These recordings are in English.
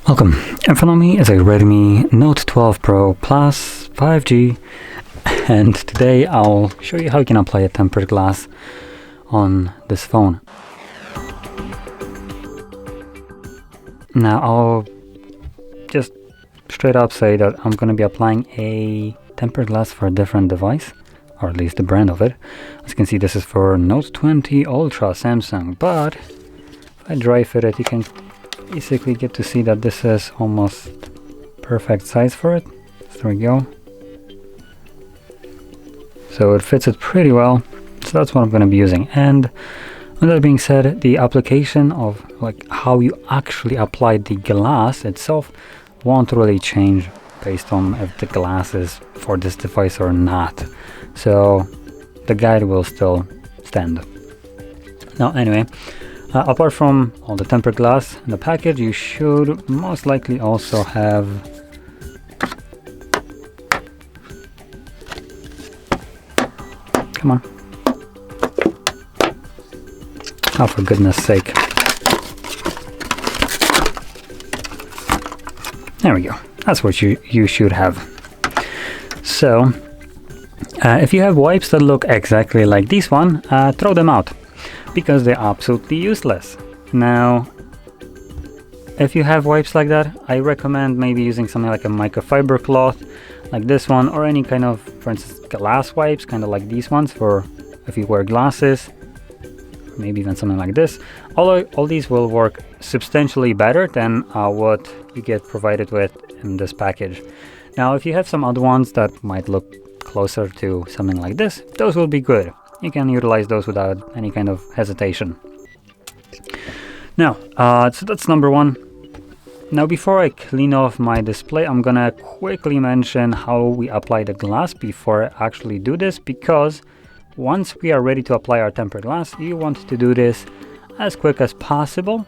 Welcome. In front of me is a Redmi Note 12 Pro Plus 5G, and today I'll show you how you can apply a tempered glass on this phone. Now I'll just straight up say that I'm going to be applying a tempered glass for a different device, or at least the brand of it. As you can see, this is for Note 20 Ultra Samsung, but if I dry fit it, you can basically get to see that this is almost perfect size for it. So there we go. So it fits it pretty well. So that's what I'm going to be using. And with that being said, the application of like how you actually apply the glass itself won't really change based on if the glass is for this device or not. So the guide will still stand. Now anyway, apart from all the tempered glass in the package, you should most likely also have come on. Oh, for goodness sake. There we go. That's what you should have. So if you have wipes that look exactly like this one, throw them out, because they're absolutely useless. Now, if you have wipes like that, I recommend maybe using something like a microfiber cloth like this one, or any kind of, for instance, glass wipes, kind of like these ones for if you wear glasses, maybe even something like this. All these will work substantially better than what you get provided with in this package. Now, if you have some other ones that might look closer to something like this, those will be good. You can utilize those without any kind of hesitation. Now, so that's number one. Now, before I clean off my display, I'm gonna quickly mention how we apply the glass before I actually do this, because once we are ready to apply our tempered glass, you want to do this as quick as possible,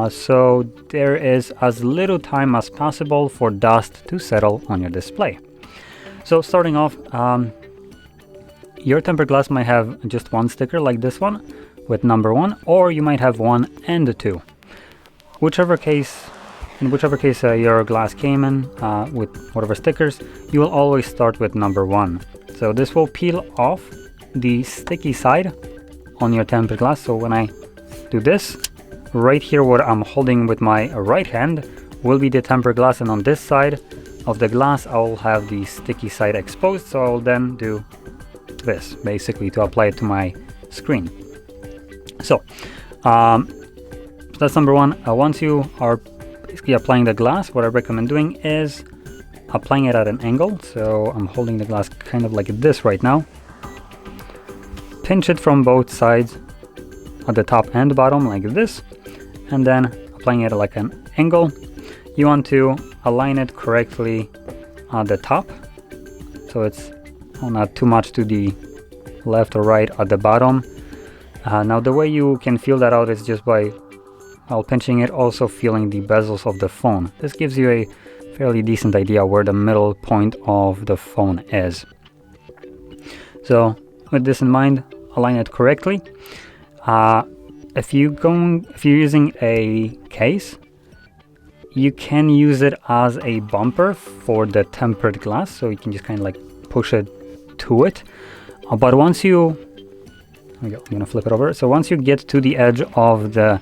so there is as little time as possible for dust to settle on your display. So starting off, your tempered glass might have just one sticker like this one with number 1, or you might have 1 and 2. In whichever case your glass came in with whatever stickers, you will always start with number 1. So this will peel off the sticky side on your tempered glass. So when I do this, right here what I'm holding with my right hand will be the tempered glass, and on this side of the glass I'll have the sticky side exposed. So I'll then do this basically to apply it to my screen. So that's number 1. Once you are basically applying the glass, what I recommend doing is applying it at an angle. So I'm holding the glass kind of like this right now. Pinch it from both sides at the top and bottom like this, and then applying it like an angle. You want to align it correctly at the top, so it's not too much to the left or right at the bottom. Now the way you can feel that out is just by, while pinching it, also feeling the bezels of the phone. This gives you a fairly decent idea where the middle point of the phone is. So with this in mind, align it correctly. If you're using a case, you can use it as a bumper for the tempered glass, so you can just kind of like push it to it. But once you, I'm gonna flip it over. So once you get to the edge of the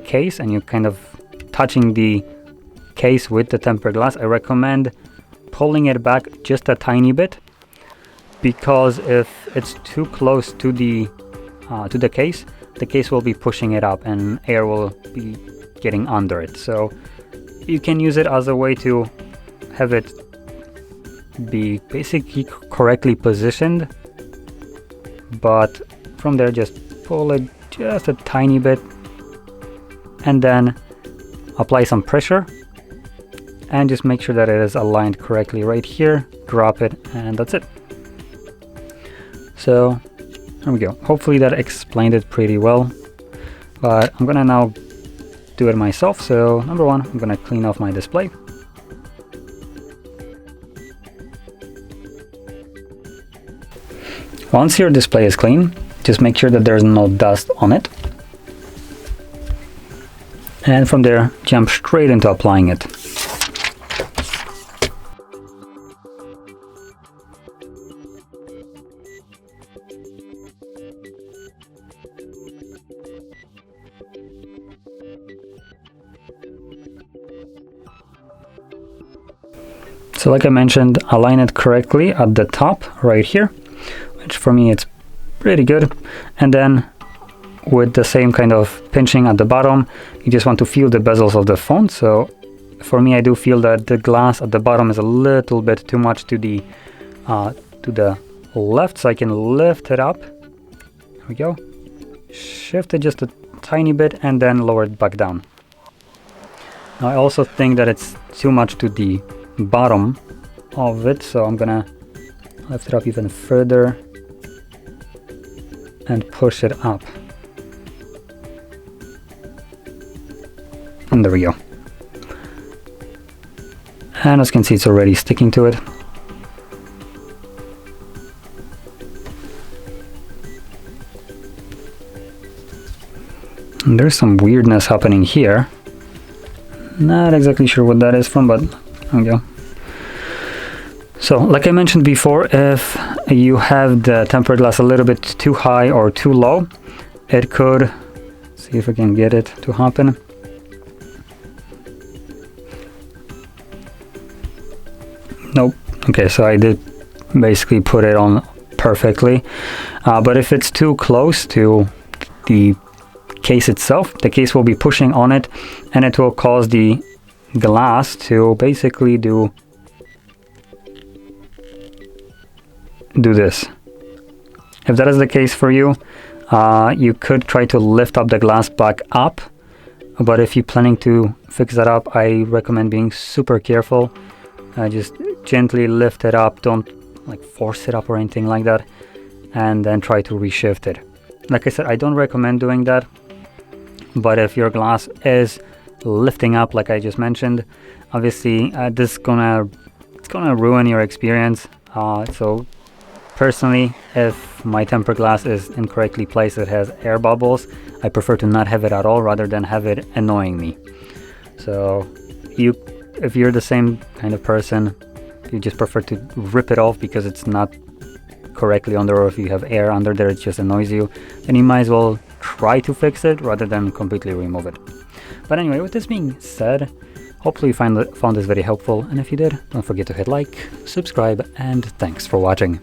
case and you're kind of touching the case with the tempered glass, I recommend pulling it back just a tiny bit, because if it's too close to the case will be pushing it up and air will be getting under it. So you can use it as a way to have it be basically correctly positioned, but from there just pull it just a tiny bit and then apply some pressure and just make sure that it is aligned correctly right here. Drop it, and that's it. So there we go. Hopefully that explained it pretty well, but I'm gonna now do it myself. So number 1, I'm gonna clean off my display. Once your display is clean, just make sure that there's no dust on it. And from there, jump straight into applying it. So like I mentioned, align it correctly at the top right here, which for me it's pretty good. And then with the same kind of pinching at the bottom, you just want to feel the bezels of the phone. So for me, I do feel that the glass at the bottom is a little bit too much to the left, so I can lift it up. There we go. Shift it just a tiny bit and then lower it back down. Now I also think that it's too much to the bottom of it, so I'm gonna lift it up even further and push it up. And there we go. And as you can see, it's already sticking to it. And there's some weirdness happening here. Not exactly sure what that is from, but there we go. So, like I mentioned before, if you have the tempered glass a little bit too high or too low, it could, see if I can get it to happen. Nope. Okay, so I did basically put it on perfectly. But if it's too close to the case itself, the case will be pushing on it and it will cause the glass to basically do this. If that is the case for you, you could try to lift up the glass back up, but if you're planning to fix that up, I recommend being super careful. Just gently lift it up, don't like force it up or anything like that, and then try to reshift it. Like I said, I don't recommend doing that, but if your glass is lifting up like I just mentioned, obviously this it's gonna ruin your experience. So personally, if my tempered glass is incorrectly placed, it has air bubbles, I prefer to not have it at all rather than have it annoying me. So if you're the same kind of person, you just prefer to rip it off because it's not correctly under, or if you have air under there, it just annoys you, then you might as well try to fix it rather than completely remove it. But anyway, with this being said, hopefully you found this video helpful, and if you did, don't forget to hit like, subscribe, and thanks for watching.